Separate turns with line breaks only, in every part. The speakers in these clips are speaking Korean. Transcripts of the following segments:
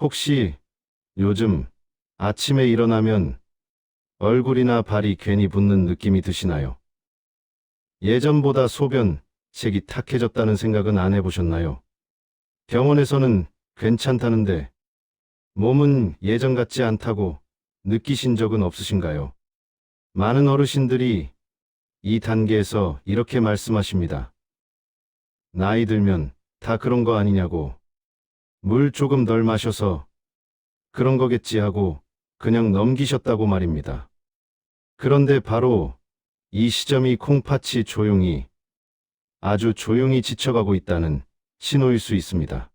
혹시 요즘 아침에 일어나면 얼굴이나 발이 괜히 붓는 느낌이 드시나요? 예전보다 소변, 색이 탁해졌다는 생각은 안 해보셨나요? 병원에서는 괜찮다는데 몸은 예전 같지 않다고 느끼신 적은 없으신가요? 많은 어르신들이 이 단계에서 이렇게 말씀하십니다. 나이 들면 다 그런 거 아니냐고. 물 조금 덜 마셔서 그런 거겠지 하고 그냥 넘기셨다고 말입니다. 그런데 바로 이 시점이 콩팥이 조용히, 아주 조용히 지쳐가고 있다는 신호일 수 있습니다.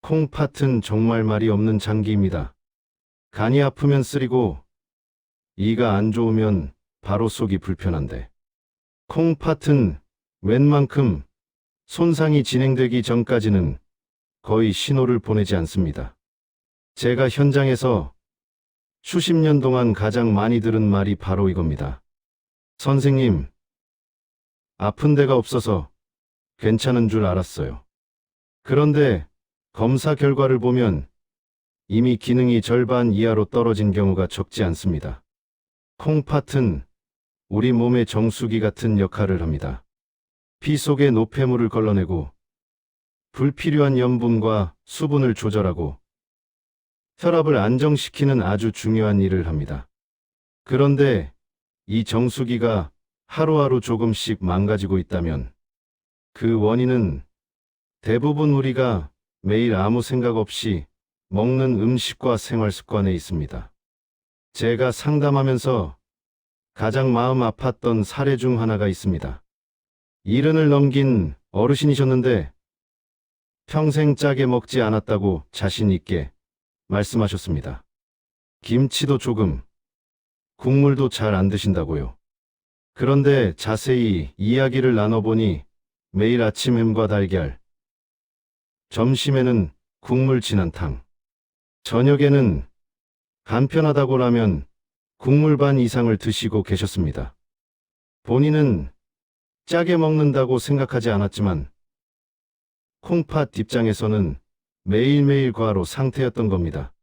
콩팥은 정말 말이 없는 장기입니다. 간이 아프면 쓰리고, 이가 안 좋으면 바로 속이 불편한데, 콩팥은 웬만큼 손상이 진행되기 전까지는 거의 신호를 보내지 않습니다. 제가 현장에서 수십 년 동안 가장 많이 들은 말이 바로 이겁니다. 선생님, 아픈 데가 없어서 괜찮은 줄 알았어요. 그런데 검사 결과를 보면 이미 기능이 절반 이하로 떨어진 경우가 적지 않습니다. 콩팥은 우리 몸의 정수기 같은 역할을 합니다. 피 속의 노폐물을 걸러내고 불필요한 염분과 수분을 조절하고 혈압을 안정시키는 아주 중요한 일을 합니다. 그런데 이 정수기가 하루하루 조금씩 망가지고 있다면 그 원인은 대부분 우리가 매일 아무 생각 없이 먹는 음식과 생활 습관에 있습니다. 제가 상담하면서 가장 마음 아팠던 사례 중 하나가 있습니다. 70을 넘긴 어르신이셨는데 평생 짜게 먹지 않았다고 자신 있게 말씀하셨습니다. 김치도 조금, 국물도 잘 안 드신다고요. 그런데 자세히 이야기를 나눠보니 매일 아침 햄과 달걀, 점심에는 국물 진한 탕, 저녁에는 간편하다고 라면, 국물 반 이상을 드시고 계셨습니다. 본인은 짜게 먹는다고 생각하지 않았지만 콩팥 입장에서는 매일매일 과로 상태였던 겁니다.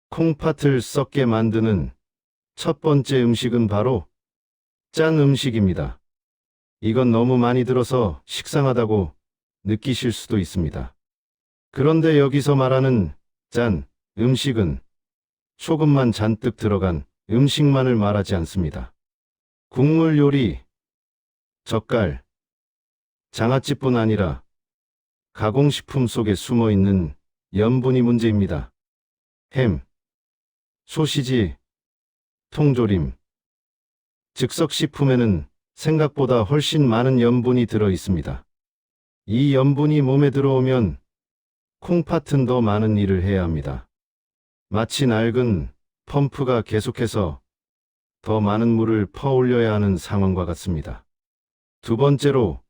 콩팥을 썩게 만드는 첫 번째 음식은 바로 짠 음식입니다. 이건 너무 많이 들어서 식상하다고 느끼실 수도 있습니다. 그런데 여기서 말하는 짠 음식은 소금만 잔뜩 들어간 음식만을 말하지 않습니다. 국물 요리, 젓갈, 장아찌뿐 아니라 가공식품 속에 숨어 있는 염분이 문제입니다. 햄, 소시지, 통조림, 즉석식품에는 생각보다 훨씬 많은 염분이 들어 있습니다. 이 염분이 몸에 들어오면 콩팥은 더 많은 일을 해야 합니다. 마치 낡은 펌프가 계속해서 더 많은 물을 퍼올려야 하는 상황과 같습니다. 두 번째로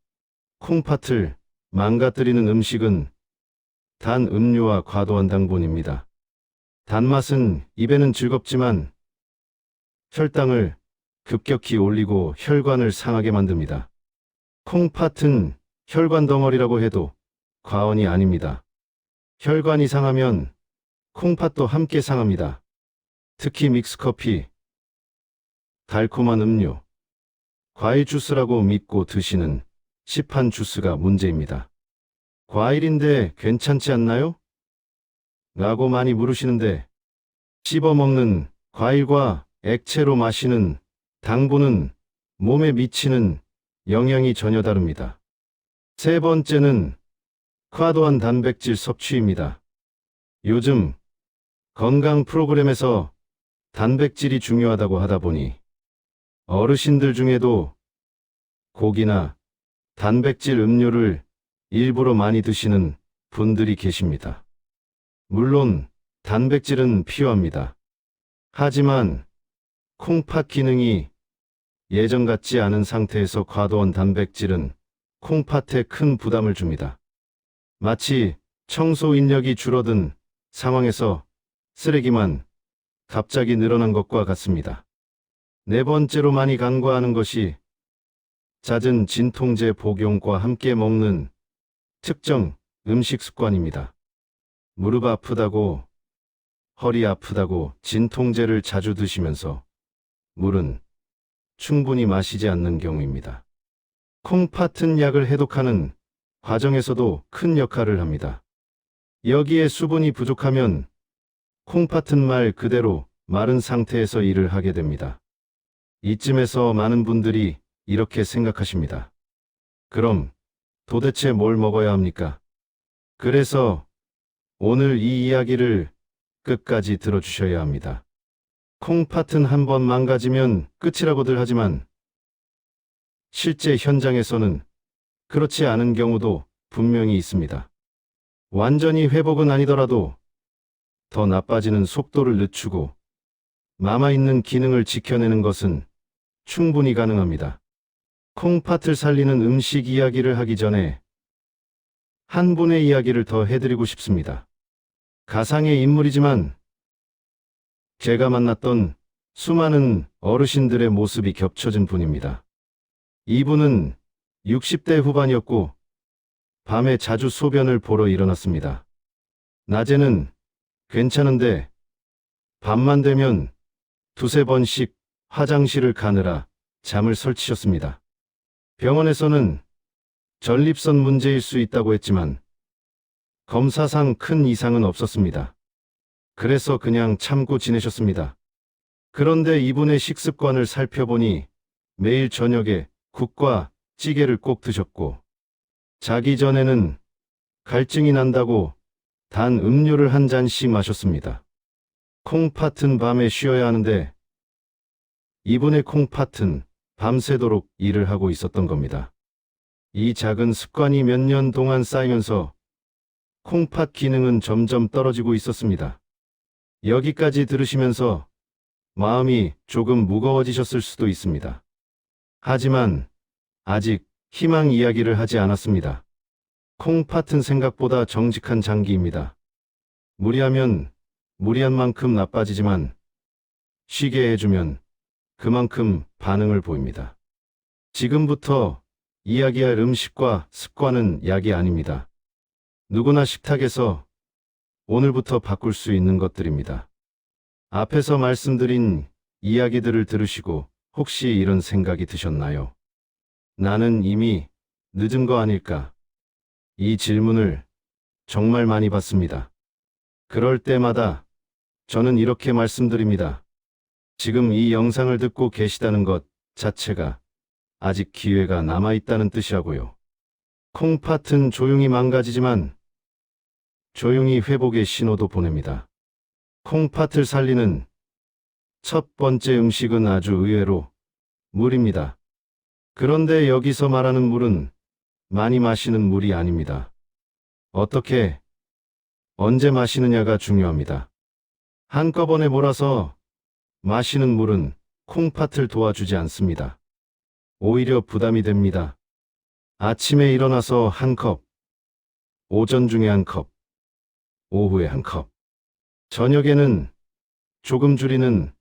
콩팥을 망가뜨리는 음식은 단 음료와 과도한 당분입니다. 단맛은 입에는 즐겁지만 혈당을 급격히 올리고 혈관을 상하게 만듭니다. 콩팥은 혈관 덩어리라고 해도 과언이 아닙니다. 혈관이 상하면 콩팥도 함께 상합니다. 특히 믹스커피, 달콤한 음료, 과일 주스라고 믿고 드시는 시판 주스가 문제입니다. 과일인데 괜찮지 않나요? 라고 많이 물으시는데 씹어먹는 과일과 액체로 마시는 당분은 몸에 미치는 영향이 전혀 다릅니다. 세 번째는 과도한 단백질 섭취입니다. 요즘 건강 프로그램에서 단백질이 중요하다고 하다 보니 어르신들 중에도 고기나 단백질 음료를 일부러 많이 드시는 분들이 계십니다. 물론 단백질은 필요합니다. 하지만 콩팥 기능이 예전 같지 않은 상태에서 과도한 단백질은 콩팥에 큰 부담을 줍니다. 마치 청소 인력이 줄어든 상황에서 쓰레기만 갑자기 늘어난 것과 같습니다. 네 번째로 많이 간과하는 것이 잦은 진통제 복용과 함께 먹는 특정 음식 습관입니다. 무릎 아프다고 허리 아프다고 진통제를 자주 드시면서 물은 충분히 마시지 않는 경우입니다. 콩팥은 약을 해독하는 과정에서도 큰 역할을 합니다. 여기에 수분이 부족하면 콩팥은 말 그대로 마른 상태에서 일을 하게 됩니다. 이쯤에서 많은 분들이 이렇게 생각하십니다. 그럼 도대체 뭘 먹어야 합니까? 그래서 오늘 이 이야기를 끝까지 들어주셔야 합니다. 콩팥은 한번 망가지면 끝이라고들 하지만 실제 현장에서는 그렇지 않은 경우도 분명히 있습니다. 완전히 회복은 아니더라도 더 나빠지는 속도를 늦추고 남아있는 기능을 지켜내는 것은 충분히 가능합니다. 콩팥을 살리는 음식 이야기를 하기 전에 한 분의 이야기를 더 해드리고 싶습니다. 가상의 인물이지만 제가 만났던 수많은 어르신들의 모습이 겹쳐진 분입니다. 이분은 60대 후반이었고 밤에 자주 소변을 보러 일어났습니다. 낮에는 괜찮은데 밤만 되면 두세 번씩 화장실을 가느라 잠을 설치셨습니다. 병원에서는 전립선 문제일 수 있다고 했지만 검사상 큰 이상은 없었습니다. 그래서 그냥 참고 지내셨습니다. 그런데 이분의 식습관을 살펴보니 매일 저녁에 국과 찌개를 꼭 드셨고 자기 전에는 갈증이 난다고 단 음료를 한 잔씩 마셨습니다. 콩팥은 밤에 쉬어야 하는데 이분의 콩팥은 밤새도록 일을 하고 있었던 겁니다. 이 작은 습관이 몇 년 동안 쌓이면서 콩팥 기능은 점점 떨어지고 있었습니다. 여기까지 들으시면서 마음이 조금 무거워지셨을 수도 있습니다. 하지만 아직 희망 이야기를 하지 않았습니다. 콩팥은 생각보다 정직한 장기입니다. 무리하면 무리한 만큼 나빠지지만 쉬게 해주면 그만큼 반응을 보입니다. 지금부터 이야기할 음식과 습관은 약이 아닙니다. 누구나 식탁에서 오늘부터 바꿀 수 있는 것들입니다. 앞에서 말씀드린 이야기들을 들으시고 혹시 이런 생각이 드셨나요? 나는 이미 늦은 거 아닐까? 이 질문을 정말 많이 받습니다. 그럴 때마다 저는 이렇게 말씀드립니다. 지금 이 영상을 듣고 계시다는 것 자체가 아직 기회가 남아있다는 뜻이라고요. 콩팥은 조용히 망가지지만 조용히 회복의 신호도 보냅니다. 콩팥을 살리는 첫 번째 음식은 아주 의외로 물입니다. 그런데 여기서 말하는 물은 많이 마시는 물이 아닙니다. 어떻게, 언제 마시느냐가 중요합니다. 한꺼번에 몰아서 마시는 물은 콩팥을 도와주지 않습니다. 오히려 부담이 됩니다. 아침에 일어나서 한 컵, 오전 중에 한 컵, 오후에 한 컵, 저녁에는 조금 줄이는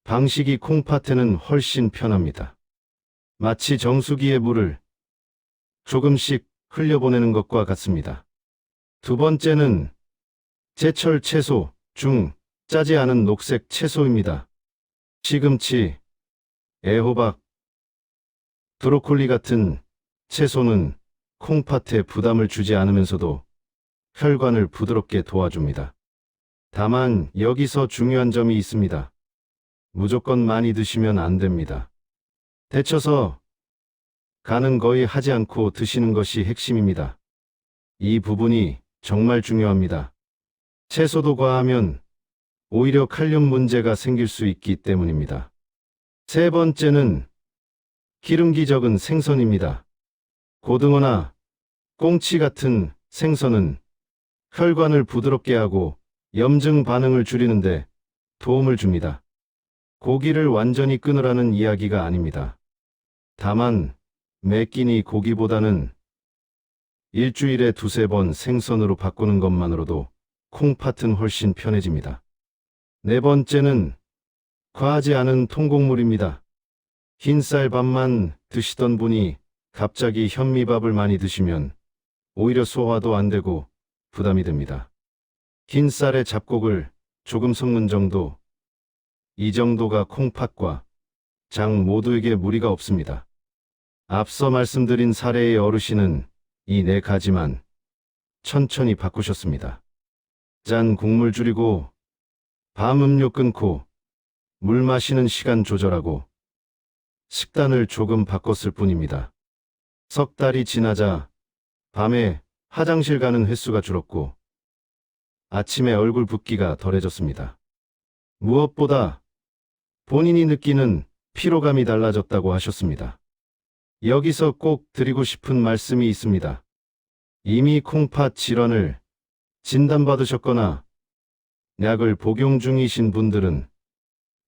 방식이 콩팥에는 훨씬 편합니다. 마치 정수기에 물을 조금씩 흘려보내는 것과 같습니다. 두 번째는 제철 채소 중 짜지 않은 녹색 채소입니다. 시금치, 애호박, 브로콜리 같은 채소는 콩팥에 부담을 주지 않으면서도 혈관을 부드럽게 도와줍니다. 다만 여기서 중요한 점이 있습니다. 무조건 많이 드시면 안 됩니다. 데쳐서 간은 거의 하지 않고 드시는 것이 핵심입니다. 이 부분이 정말 중요합니다. 채소도 과하면 오히려 칼륨 문제가 생길 수 있기 때문입니다. 세 번째는 기름기 적은 생선입니다. 고등어나 꽁치 같은 생선은 혈관을 부드럽게 하고 염증 반응을 줄이는데 도움을 줍니다. 고기를 완전히 끊으라는 이야기가 아닙니다. 다만 매 끼니 고기보다는 일주일에 두세 번 생선으로 바꾸는 것만으로도 콩팥은 훨씬 편해집니다. 네 번째는 과하지 않은 통곡물입니다. 흰쌀밥만 드시던 분이 갑자기 현미밥을 많이 드시면 오히려 소화도 안 되고 부담이 됩니다. 흰쌀의 잡곡을 조금 섞는 정도. 이 정도가 콩팥과 장 모두에게 무리가 없습니다. 앞서 말씀드린 사례의 어르신은 이 네 가지만 천천히 바꾸셨습니다. 짠 국물 줄이고, 밤 음료 끊고, 물 마시는 시간 조절하고, 식단을 조금 바꿨을 뿐입니다. 석 달이 지나자 밤에 화장실 가는 횟수가 줄었고, 아침에 얼굴 붓기가 덜해졌습니다. 무엇보다 본인이 느끼는 피로감이 달라졌다고 하셨습니다. 여기서 꼭 드리고 싶은 말씀이 있습니다. 이미 콩팥 질환을 진단받으셨거나 약을 복용 중이신 분들은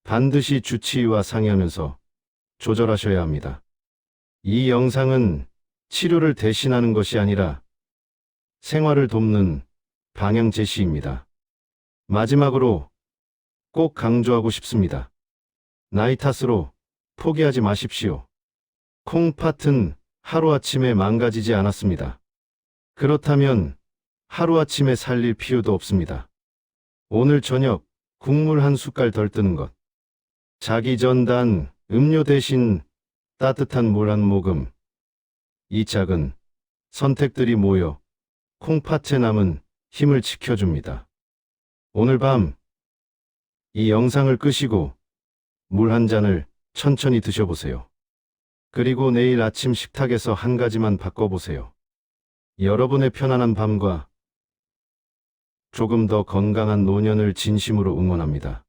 반드시 주치의와 상의하면서 조절하셔야 합니다. 이 영상은 치료를 대신하는 것이 아니라 생활을 돕는 방향 제시입니다. 마지막으로 꼭 강조하고 싶습니다. 나이 탓으로 포기하지 마십시오. 콩팥은 하루아침에 망가지지 않았습니다. 그렇다면 하루아침에 살릴 필요도 없습니다. 오늘 저녁 국물 한 숟갈 덜 뜨는 것. 자기 전 단 음료 대신 따뜻한 물 한 모금. 이 작은 선택들이 모여 콩팥에 남은 힘을 지켜줍니다. 오늘 밤 이 영상을 끄시고 물 한 잔을 천천히 드셔보세요. 그리고 내일 아침 식탁에서 한 가지만 바꿔보세요. 여러분의 편안한 밤과 조금 더 건강한 노년을 진심으로 응원합니다.